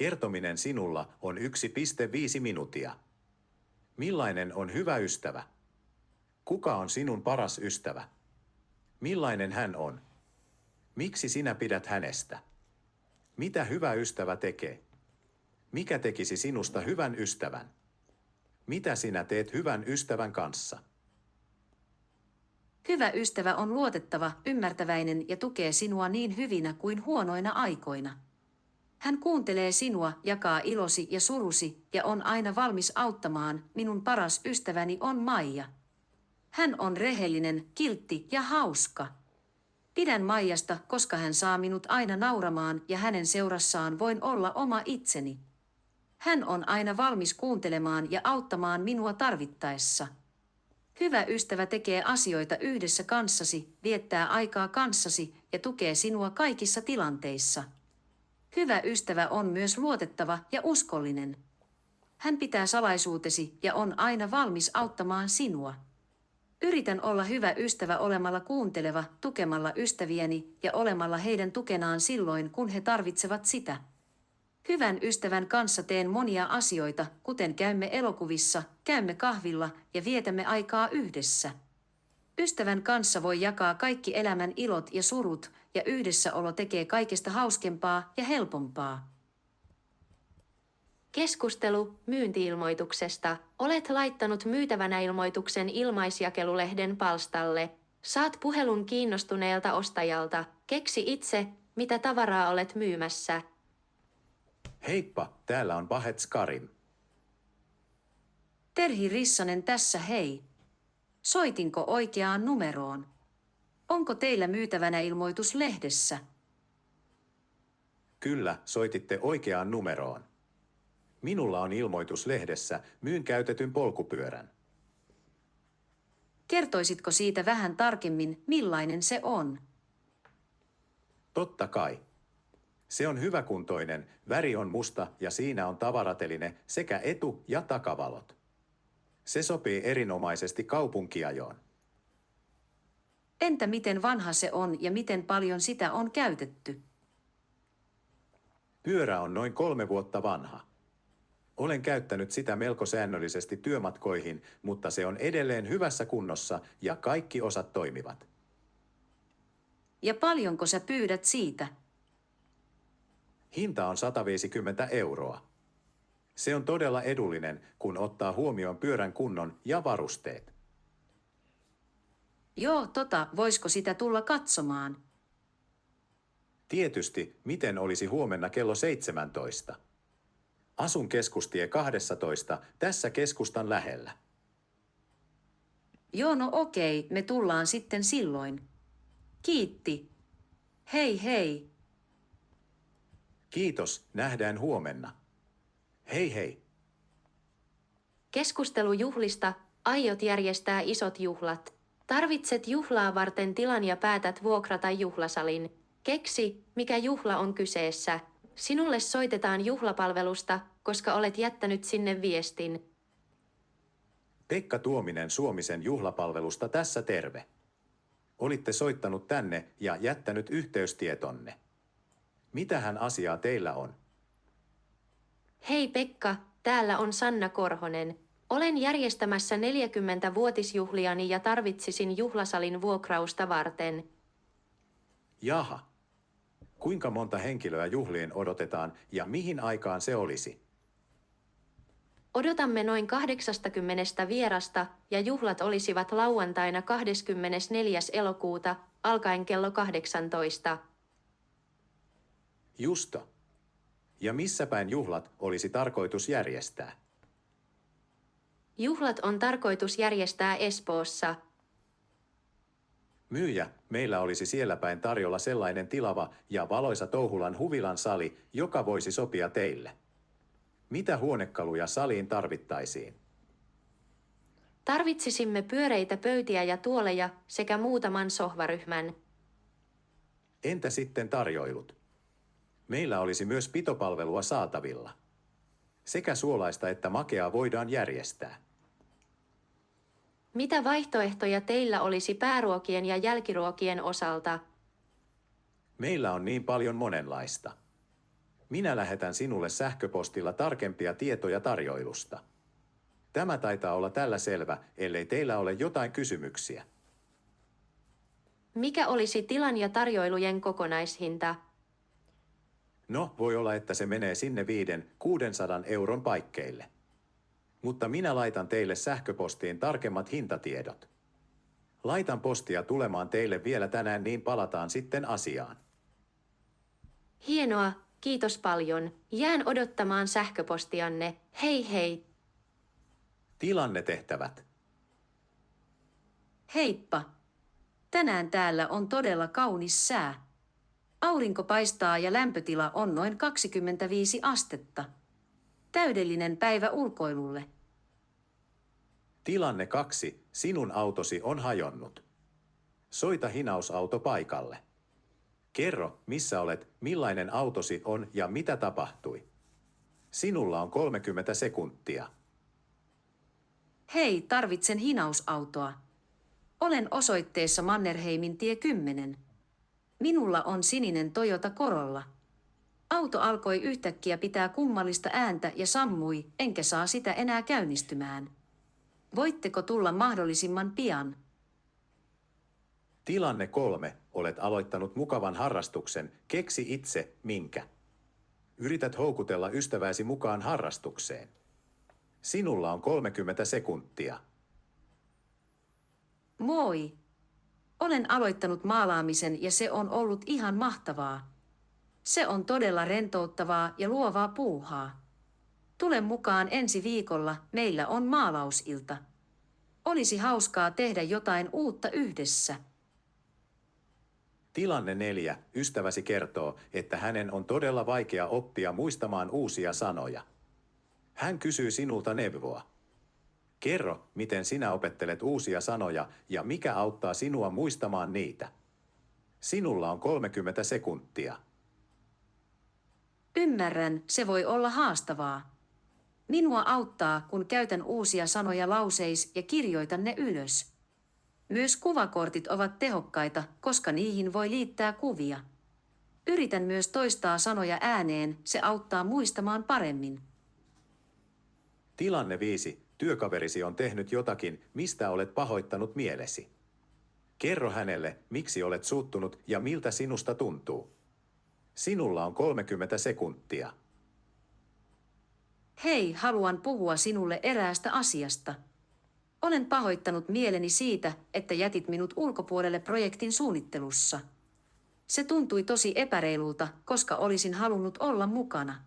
Kertominen sinulla on 1,5 minuuttia. Millainen on hyvä ystävä? Kuka on sinun paras ystävä? Millainen hän on? Miksi sinä pidät hänestä? Mitä hyvä ystävä tekee? Mikä tekisi sinusta hyvän ystävän? Mitä sinä teet hyvän ystävän kanssa? Hyvä ystävä on luotettava, ymmärtäväinen ja tukee sinua niin hyvinä kuin huonoina aikoina. Hän kuuntelee sinua, jakaa ilosi ja surusi ja on aina valmis auttamaan. Minun paras ystäväni on Maija. Hän on rehellinen, kiltti ja hauska. Pidän Maijasta, koska hän saa minut aina nauramaan ja hänen seurassaan voin olla oma itseni. Hän on aina valmis kuuntelemaan ja auttamaan minua tarvittaessa. Hyvä ystävä tekee asioita yhdessä kanssasi, viettää aikaa kanssasi ja tukee sinua kaikissa tilanteissa. Hyvä ystävä on myös luotettava ja uskollinen. Hän pitää salaisuutesi ja on aina valmis auttamaan sinua. Yritän olla hyvä ystävä olemalla kuunteleva, tukemalla ystäviäni ja olemalla heidän tukenaan silloin, kun he tarvitsevat sitä. Hyvän ystävän kanssa teen monia asioita, kuten käymme elokuvissa, käymme kahvilla ja vietämme aikaa yhdessä. Ystävän kanssa voi jakaa kaikki elämän ilot ja surut, ja yhdessäolo tekee kaikesta hauskempaa ja helpompaa. Keskustelu myynti-ilmoituksesta. Olet laittanut myytävänä ilmoituksen ilmaisjakelulehden palstalle. Saat puhelun kiinnostuneelta ostajalta. Keksi itse, mitä tavaraa olet myymässä. Heippa, täällä on Bahets Karim. Terhi Rissanen tässä hei. Soitinko oikeaan numeroon? Onko teillä myytävänä ilmoitus lehdessä? Kyllä, soititte oikeaan numeroon. Minulla on ilmoitus lehdessä, myyn käytetyn polkupyörän. Kertoisitko siitä vähän tarkemmin, millainen se on? Totta kai. Se on hyväkuntoinen, väri on musta ja siinä on tavarateline sekä etu- ja takavalot. Se sopii erinomaisesti kaupunkiajoon. Entä miten vanha se on ja miten paljon sitä on käytetty? Pyörä on noin 3 vuotta vanha. Olen käyttänyt sitä melko säännöllisesti työmatkoihin, mutta se on edelleen hyvässä kunnossa ja kaikki osat toimivat. Ja paljonko sä pyydät siitä? Hinta on 150 €. Se on todella edullinen, kun ottaa huomioon pyörän kunnon ja varusteet. Joo, voisko sitä tulla katsomaan? Tietysti, miten olisi huomenna kello 17? Asun keskustie 12, tässä keskustan lähellä. Joo, no okei, me tullaan sitten silloin. Kiitti. Hei hei. Kiitos, nähdään huomenna. Hei hei. Keskustelu juhlista. Aiot järjestää isot juhlat. Tarvitset juhlaa varten tilan ja päätät vuokrata juhlasalin. Keksi, mikä juhla on kyseessä. Sinulle soitetaan juhlapalvelusta, koska olet jättänyt sinne viestin. Pekka Tuominen Suomisen juhlapalvelusta tässä terve. Olitte soittanut tänne ja jättänyt yhteystietonne. Mitähän asiaa teillä on? Hei Pekka, täällä on Sanna Korhonen. Olen järjestämässä 40-vuotisjuhliani ja tarvitsisin juhlasalin vuokrausta varten. Jaha. Kuinka monta henkilöä juhliin odotetaan ja mihin aikaan se olisi? Odotamme noin 80 vierasta ja juhlat olisivat lauantaina 24. elokuuta alkaen kello 18. Justo. Ja missä päin juhlat olisi tarkoitus järjestää? Juhlat on tarkoitus järjestää Espoossa. Myyjä, meillä olisi siellä päin tarjolla sellainen tilava ja valoisa Touhulan huvilan sali, joka voisi sopia teille. Mitä huonekaluja saliin tarvittaisiin? Tarvitsisimme pyöreitä pöytiä ja tuoleja sekä muutaman sohvaryhmän. Entä sitten tarjoilut? Meillä olisi myös pitopalvelua saatavilla. Sekä suolaista että makeaa voidaan järjestää. Mitä vaihtoehtoja teillä olisi pääruokien ja jälkiruokien osalta? Meillä on niin paljon monenlaista. Minä lähetän sinulle sähköpostilla tarkempia tietoja tarjoilusta. Tämä taitaa olla tällä selvä, ellei teillä ole jotain kysymyksiä. Mikä olisi tilan ja tarjoilujen kokonaishinta? No, voi olla, että se menee sinne 500–600 euron paikkeille. Mutta minä laitan teille sähköpostiin tarkemmat hintatiedot. Laitan postia tulemaan teille vielä tänään, niin palataan sitten asiaan. Hienoa, kiitos paljon. Jään odottamaan sähköpostianne. Hei hei. Tilannetehtävät. Heippa! Tänään täällä on todella kaunis sää. Aurinko paistaa ja lämpötila on noin 25 astetta. Täydellinen päivä ulkoilulle. Tilanne 2. Sinun autosi on hajonnut. Soita hinausauto paikalle. Kerro, missä olet, millainen autosi on ja mitä tapahtui. Sinulla on 30 sekuntia. Hei, tarvitsen hinausautoa. Olen osoitteessa Mannerheimin tie 10. Minulla on sininen Toyota Corolla. Auto alkoi yhtäkkiä pitää kummallista ääntä ja sammui, enkä saa sitä enää käynnistymään. Voitteko tulla mahdollisimman pian? Tilanne 3. Olet aloittanut mukavan harrastuksen. Keksi itse, minkä. Yrität houkutella ystäväsi mukaan harrastukseen. Sinulla on 30 sekuntia. Moi! Olen aloittanut maalaamisen ja se on ollut ihan mahtavaa. Se on todella rentouttavaa ja luovaa puuhaa. Tule mukaan ensi viikolla, meillä on maalausilta. Olisi hauskaa tehdä jotain uutta yhdessä. Tilanne 4. Ystäväsi kertoo, että hänen on todella vaikea oppia muistamaan uusia sanoja. Hän kysyy sinulta neuvoa. Kerro, miten sinä opettelet uusia sanoja ja mikä auttaa sinua muistamaan niitä. Sinulla on 30 sekuntia. Ymmärrän, se voi olla haastavaa. Minua auttaa, kun käytän uusia sanoja lauseis ja kirjoitan ne ylös. Myös kuvakortit ovat tehokkaita, koska niihin voi liittää kuvia. Yritän myös toistaa sanoja ääneen, se auttaa muistamaan paremmin. Tilanne 5. Työkaverisi on tehnyt jotakin, mistä olet pahoittanut mielesi. Kerro hänelle, miksi olet suuttunut ja miltä sinusta tuntuu. Sinulla on 30 sekuntia. Hei, haluan puhua sinulle eräästä asiasta. Olen pahoittanut mieleni siitä, että jätit minut ulkopuolelle projektin suunnittelussa. Se tuntui tosi epäreilulta, koska olisin halunnut olla mukana.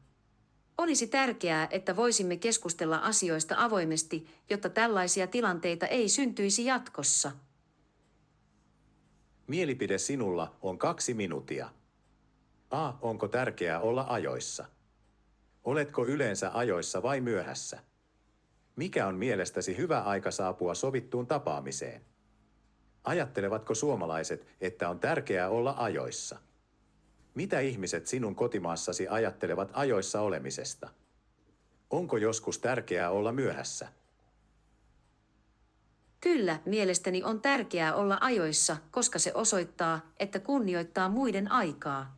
Olisi tärkeää, että voisimme keskustella asioista avoimesti, jotta tällaisia tilanteita ei syntyisi jatkossa. Mielipide sinulla on 2 minuuttia. A. Onko tärkeää olla ajoissa? Oletko yleensä ajoissa vai myöhässä? Mikä on mielestäsi hyvä aika saapua sovittuun tapaamiseen? Ajattelevatko suomalaiset, että on tärkeää olla ajoissa? Mitä ihmiset sinun kotimaassasi ajattelevat ajoissa olemisesta? Onko joskus tärkeää olla myöhässä? Kyllä, mielestäni on tärkeää olla ajoissa, koska se osoittaa, että kunnioittaa muiden aikaa.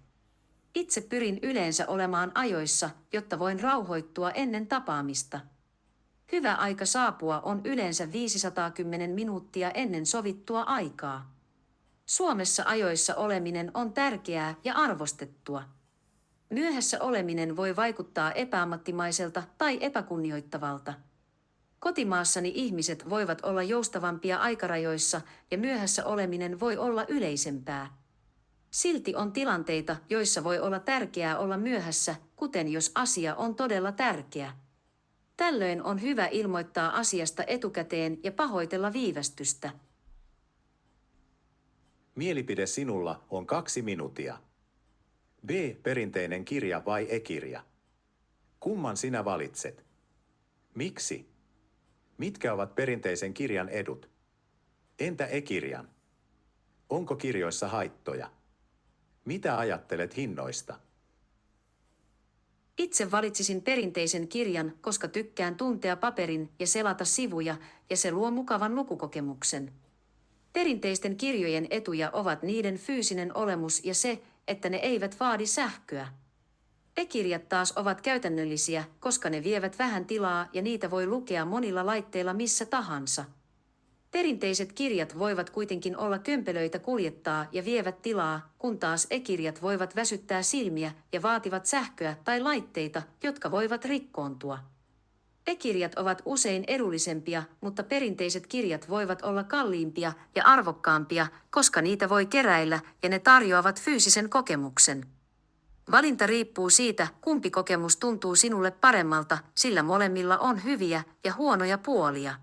Itse pyrin yleensä olemaan ajoissa, jotta voin rauhoittua ennen tapaamista. Hyvä aika saapua on yleensä 510 minuuttia ennen sovittua aikaa. Suomessa ajoissa oleminen on tärkeää ja arvostettua. Myöhässä oleminen voi vaikuttaa epäammattimaiselta tai epäkunnioittavalta. Kotimaassani ihmiset voivat olla joustavampia aikarajoissa ja myöhässä oleminen voi olla yleisempää. Silti on tilanteita, joissa voi olla tärkeää olla myöhässä, kuten jos asia on todella tärkeä. Tällöin on hyvä ilmoittaa asiasta etukäteen ja pahoitella viivästystä. Mielipide sinulla on 2 minuuttia. B. Perinteinen kirja vai e-kirja? Kumman sinä valitset? Miksi? Mitkä ovat perinteisen kirjan edut? Entä e-kirjan? Onko kirjoissa haittoja? Mitä ajattelet hinnoista? Itse valitsisin perinteisen kirjan, koska tykkään tuntea paperin ja selata sivuja, ja se luo mukavan lukukokemuksen. Perinteisten kirjojen etuja ovat niiden fyysinen olemus ja se, että ne eivät vaadi sähköä. E-kirjat taas ovat käytännöllisiä, koska ne vievät vähän tilaa ja niitä voi lukea monilla laitteilla missä tahansa. Perinteiset kirjat voivat kuitenkin olla kömpelöitä kuljettaa ja vievät tilaa, kun taas e-kirjat voivat väsyttää silmiä ja vaativat sähköä tai laitteita, jotka voivat rikkoontua. E-kirjat ovat usein edullisempia, mutta perinteiset kirjat voivat olla kalliimpia ja arvokkaampia, koska niitä voi keräillä ja ne tarjoavat fyysisen kokemuksen. Valinta riippuu siitä, kumpi kokemus tuntuu sinulle paremmalta, sillä molemmilla on hyviä ja huonoja puolia.